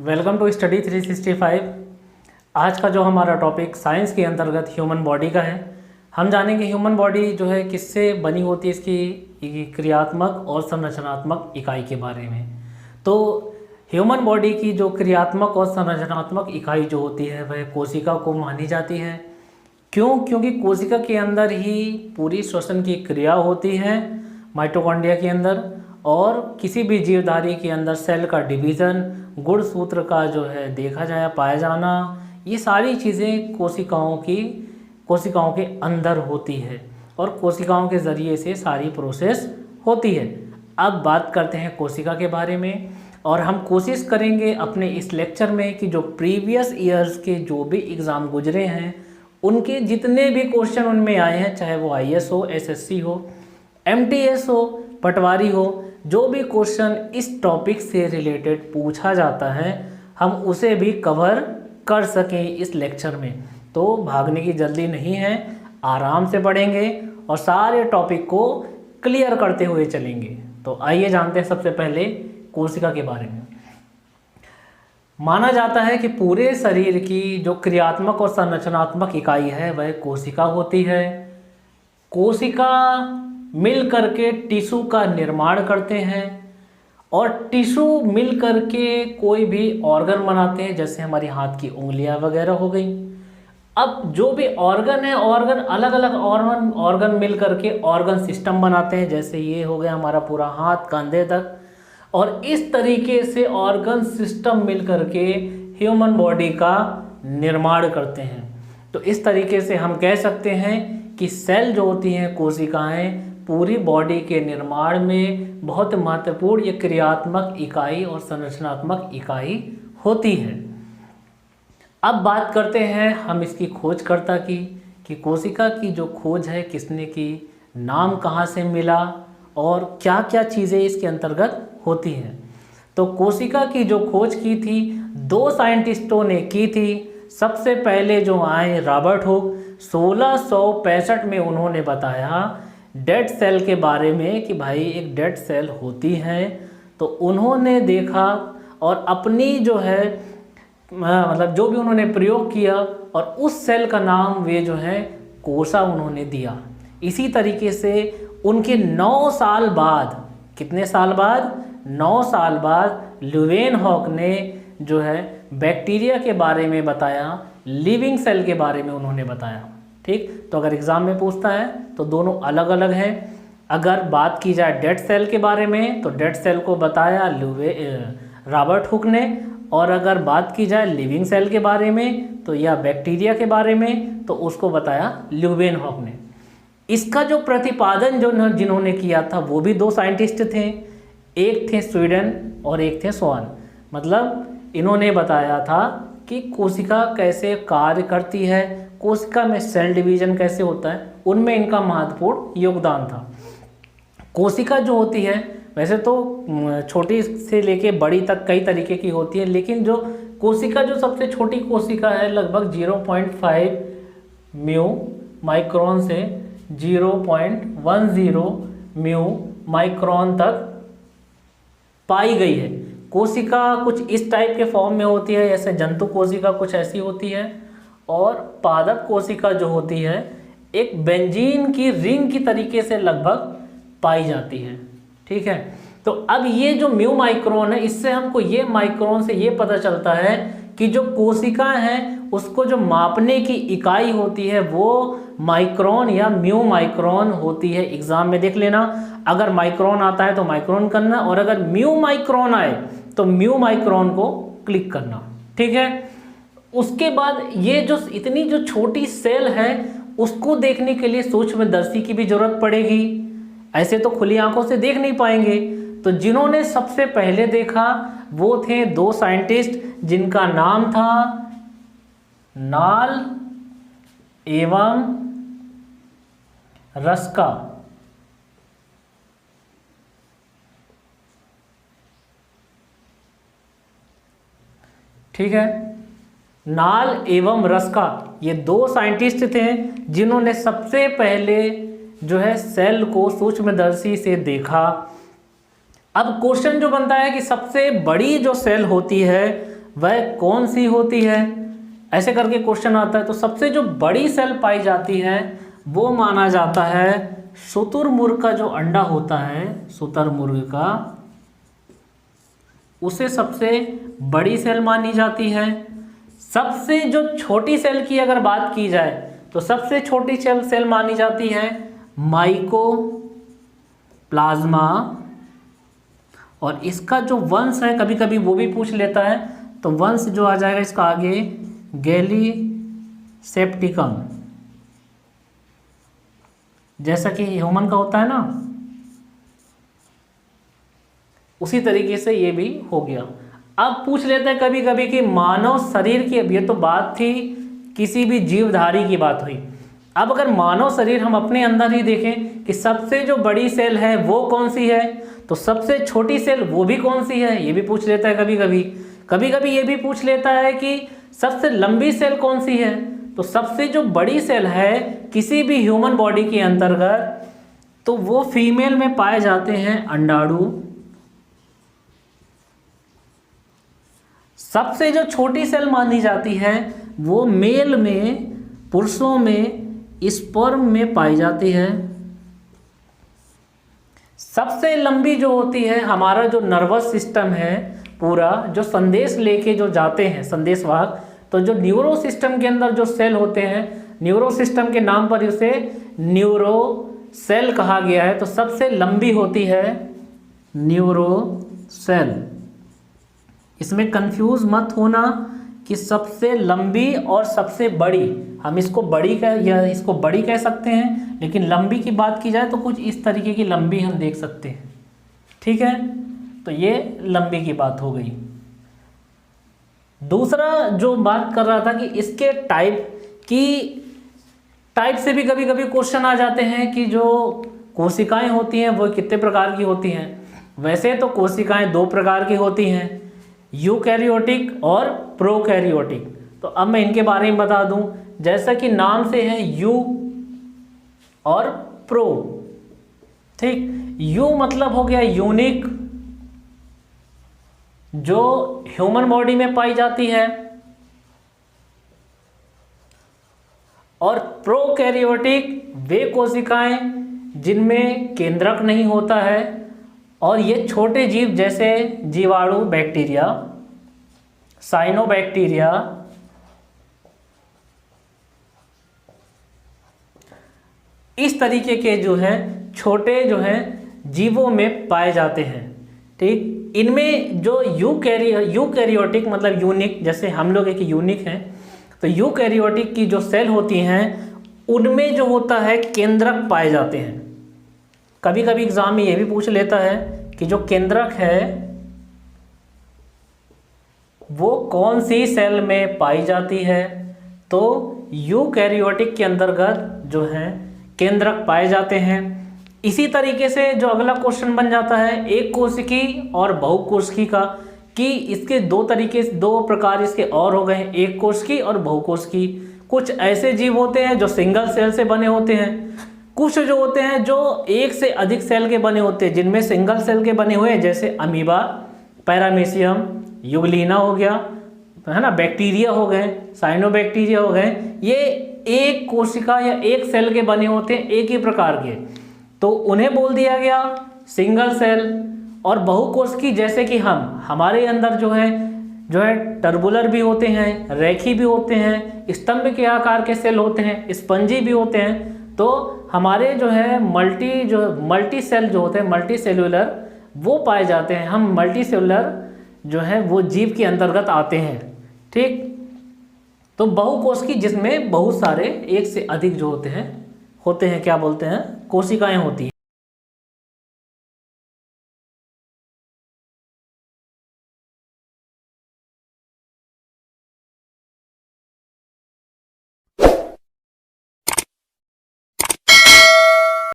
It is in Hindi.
Welcome to study 365। आज का जो हमारा टॉपिक साइंस के अंतर्गत ह्यूमन बॉडी का है। हम जानेंगे ह्यूमन बॉडी जो है किससे बनी होती है, इसकी क्रियात्मक और संरचनात्मक इकाई के बारे में। तो ह्यूमन बॉडी की जो क्रियात्मक और संरचनात्मक इकाई जो होती है वह कोशिका को मानी जाती है। क्यों? क्योंकि कोशिका के अंदर ही पूरी श्वसन की क्रिया होती है, माइटोकॉन्ड्रिया के अंदर, और किसी भी जीवधारी के अंदर सेल का डिवीज़न, गुणसूत्र का जो है देखा जाए पाया जाना, ये सारी चीज़ें कोशिकाओं के अंदर होती है और कोशिकाओं के ज़रिए से सारी प्रोसेस होती है। अब बात करते हैं कोशिका के बारे में, और हम कोशिश करेंगे अपने इस लेक्चर में कि जो प्रीवियस ईयर्स के जो भी एग्ज़ाम गुजरे हैं उनके जितने भी क्वेश्चन उनमें आए हैं, चाहे वो IAS हो, SSC हो, MTS हो, पटवारी हो, जो भी क्वेश्चन इस टॉपिक से रिलेटेड पूछा जाता है हम उसे भी कवर कर सकें इस लेक्चर में। तो भागने की जल्दी नहीं है, आराम से पढ़ेंगे और सारे टॉपिक को क्लियर करते हुए चलेंगे। तो आइए जानते हैं सबसे पहले कोशिका के बारे में। माना जाता है कि पूरे शरीर की जो क्रियात्मक और संरचनात्मक इकाई है वह कोशिका होती है। कोशिका मिल करके टिश्यू का निर्माण करते हैं और टिश्यू मिल करके कोई भी ऑर्गन बनाते हैं, जैसे हमारी हाथ की उंगलियां वगैरह हो गई। अब जो भी ऑर्गन है, ऑर्गन अलग अलग ऑर्गन मिल करके ऑर्गन सिस्टम बनाते हैं, जैसे ये हो गया हमारा पूरा हाथ कंधे तक, और इस तरीके से ऑर्गन सिस्टम मिल करके ह्यूमन बॉडी का निर्माण करते हैं। तो इस तरीके से हम कह सकते हैं कि सेल जो होती हैं, कोशिकाएं, पूरी बॉडी के निर्माण में बहुत महत्वपूर्ण ये क्रियात्मक इकाई और संरचनात्मक इकाई होती है। अब बात करते हैं हम इसकी खोजकर्ता की, कि कोशिका की जो खोज है किसने की, नाम कहाँ से मिला और क्या क्या चीज़ें इसके अंतर्गत होती हैं। तो कोशिका की जो खोज की थी 2 साइंटिस्टों ने की थी। सबसे पहले जो आए रॉबर्ट हुक, 1665 में उन्होंने बताया डेड सेल के बारे में कि भाई एक डेड सेल होती है। तो उन्होंने देखा और अपनी जो है मतलब जो भी उन्होंने प्रयोग किया और उस सेल का नाम वे जो है कोशा उन्होंने दिया। इसी तरीके से उनके 9 साल बाद, कितने साल बाद? 9 साल बाद ल्यूवेनहॉक ने जो है बैक्टीरिया के बारे में बताया, लिविंग सेल के बारे में उन्होंने बताया। ठीक, तो अगर एग्जाम में पूछता है तो दोनों अलग अलग हैं। अगर बात की जाए डेड सेल के बारे में तो डेड सेल को बताया रॉबर्ट हुक ने, और अगर बात की जाए लिविंग सेल के बारे में तो या बैक्टीरिया के बारे में तो उसको बताया ल्यूवेनहॉक ने। इसका जो प्रतिपादन जिन्होंने किया था वो भी 2 साइंटिस्ट थे, एक थे स्वीडन और एक थे स्वान। मतलब इन्होंने बताया था कि कोशिका कैसे कार्य करती है, कोशिका में सेल डिवीजन कैसे होता है, उनमें इनका महत्वपूर्ण योगदान था। कोशिका जो होती है वैसे तो छोटी से लेके बड़ी तक कई तरीके की होती है, लेकिन जो कोशिका जो सबसे छोटी कोशिका है लगभग 0.5 म्यू माइक्रोन से 0.10 म्यू माइक्रोन तक पाई गई है। कोशिका कुछ इस टाइप के फॉर्म में होती है, जैसे जंतु कोशिका कुछ ऐसी होती है, और पादप कोशिका जो होती है एक बेंजीन की रिंग की तरीके से लगभग पाई जाती है। ठीक है, तो अब ये जो म्यू माइक्रोन है, इससे हमको ये माइक्रोन से ये पता चलता है कि जो कोशिका है उसको जो मापने की इकाई होती है वो माइक्रोन या म्यू माइक्रोन होती है। एग्जाम में देख लेना, अगर माइक्रोन आता है तो माइक्रोन करना, और अगर म्यू माइक्रोन आए तो म्यू माइक्रोन को क्लिक करना। ठीक है, उसके बाद ये जो इतनी जो छोटी सेल है उसको देखने के लिए सूक्ष्मदर्शी की भी जरूरत पड़ेगी, ऐसे तो खुली आंखों से देख नहीं पाएंगे। तो जिन्होंने सबसे पहले देखा वो थे 2 साइंटिस्ट जिनका नाम था नाल एवं रस्का। ठीक है, नाल एवं रस्का, ये 2 साइंटिस्ट थे जिन्होंने सबसे पहले जो है सेल को सूक्ष्मदर्शी से देखा। अब क्वेश्चन जो बनता है कि सबसे बड़ी जो सेल होती है वह कौन सी होती है, ऐसे करके क्वेश्चन आता है। तो सबसे जो बड़ी सेल पाई जाती है वो माना जाता है शुतुरमुर्ग का जो अंडा होता है, शुतुरमुर्ग का, उसे सबसे बड़ी सेल मानी जाती है। सबसे जो छोटी सेल की अगर बात की जाए तो सबसे छोटी सेल मानी जाती है माइकोप्लाज्मा। और इसका जो वंश है कभी कभी वो भी पूछ लेता है, तो वंश जो आ जाएगा इसका आगे गैलीसेप्टिकम, जैसा कि ह्यूमन का होता है ना, उसी तरीके से ये भी हो गया। अब पूछ लेते हैं कभी कभी कि मानव शरीर की, अब ये तो बात थी किसी भी जीवधारी की बात हुई। अब अगर मानव शरीर हम अपने अंदर ही देखें कि सबसे जो बड़ी सेल है वो कौन सी है, तो सबसे छोटी सेल वो भी कौन सी है, ये भी पूछ लेता है कभी कभी। कभी कभी ये भी पूछ लेता है कि सबसे लंबी सेल कौन सी है। तो सबसे जो बड़ी सेल है किसी भी ह्यूमन बॉडी के अंतर्गत, तो वो फीमेल में पाए जाते हैं अंडाणु। सबसे जो छोटी सेल मानी जाती है वो मेल में, पुरुषों में स्पर्म में पाई जाती है। सबसे लंबी जो होती है, हमारा जो नर्वस सिस्टम है पूरा, जो संदेश लेके जो जाते हैं संदेशवाहक, तो जो न्यूरो सिस्टम के अंदर जो सेल होते हैं, न्यूरो सिस्टम के नाम पर उसे न्यूरो सेल कहा गया है। तो सबसे लंबी होती है न्यूरो सेल। इसमें कंफ्यूज मत होना कि सबसे लंबी और सबसे बड़ी, हम इसको बड़ी या इसको बड़ी कह सकते हैं, लेकिन लंबी की बात की जाए तो कुछ इस तरीके की लंबी हम देख सकते हैं। ठीक है, तो ये लंबी की बात हो गई। दूसरा जो बात कर रहा था कि इसके टाइप से भी कभी कभी क्वेश्चन आ जाते हैं कि जो कोशिकाएं होती हैं वो कितने प्रकार की होती हैं। वैसे तो कोशिकाएं दो प्रकार की होती हैं, यूकैरियोटिक और प्रोकैरियोटिक। तो अब मैं इनके बारे में बता दूं, जैसा कि नाम से है यू और प्रो। ठीक, यू मतलब हो गया यूनिक, जो ह्यूमन बॉडी में पाई जाती है, और प्रोकैरियोटिक वे कोशिकाएं जिनमें केंद्रक नहीं होता है, और ये छोटे जीव जैसे जीवाणु, बैक्टीरिया, साइनोबैक्टीरिया, इस तरीके के जो है छोटे जो है जीवों में पाए जाते हैं। ठीक, इनमें जो यूकैरियोटिक मतलब यूनिक, जैसे हम लोग एक यूनिक हैं, तो यूकैरियोटिक की जो सेल होती हैं उनमें जो होता है केंद्रक पाए जाते हैं। कभी कभी एग्जाम में ये भी पूछ लेता है कि जो केंद्रक है वो कौन सी सेल में पाई जाती है। तो यूकैरियोटिक के अंतर्गत जो है केंद्रक पाए जाते हैं। इसी तरीके से जो अगला क्वेश्चन बन जाता है एक कोशिकी और बहुकोशिकी का, कि इसके दो प्रकार इसके और हो गए, एक कोशिकी और बहुकोशिकी। कुछ ऐसे जीव होते हैं जो सिंगल सेल से बने होते हैं, कुछ जो होते हैं जो एक से अधिक सेल के बने होते हैं, जिनमें सिंगल सेल के बने हुए हैं, जैसे अमीबा, पैरामीशियम, युगलिना हो गया, है ना, बैक्टीरिया हो गए, साइनोबैक्टीरिया हो गए। ये एक कोशिका या एक सेल के बने होते हैं, एक ही प्रकार के, तो उन्हें बोल दिया गया सिंगल सेल। और बहुकोशिकी जैसे कि हमारे अंदर जो है टर्बुलर भी होते हैं, रेखी भी होते हैं, स्तंभ के आकार के सेल होते हैं, स्पंजी भी होते हैं। तो हमारे जो है मल्टी सेल जो होते हैं, मल्टी सेलुलर, वो पाए जाते हैं। हम मल्टी सेलुलर जो है वो जीव के अंतर्गत आते हैं। ठीक, तो बहुकोशिकी जिसमें बहुत सारे एक से अधिक जो होते हैं क्या बोलते हैं, कोशिकाएं होती हैं।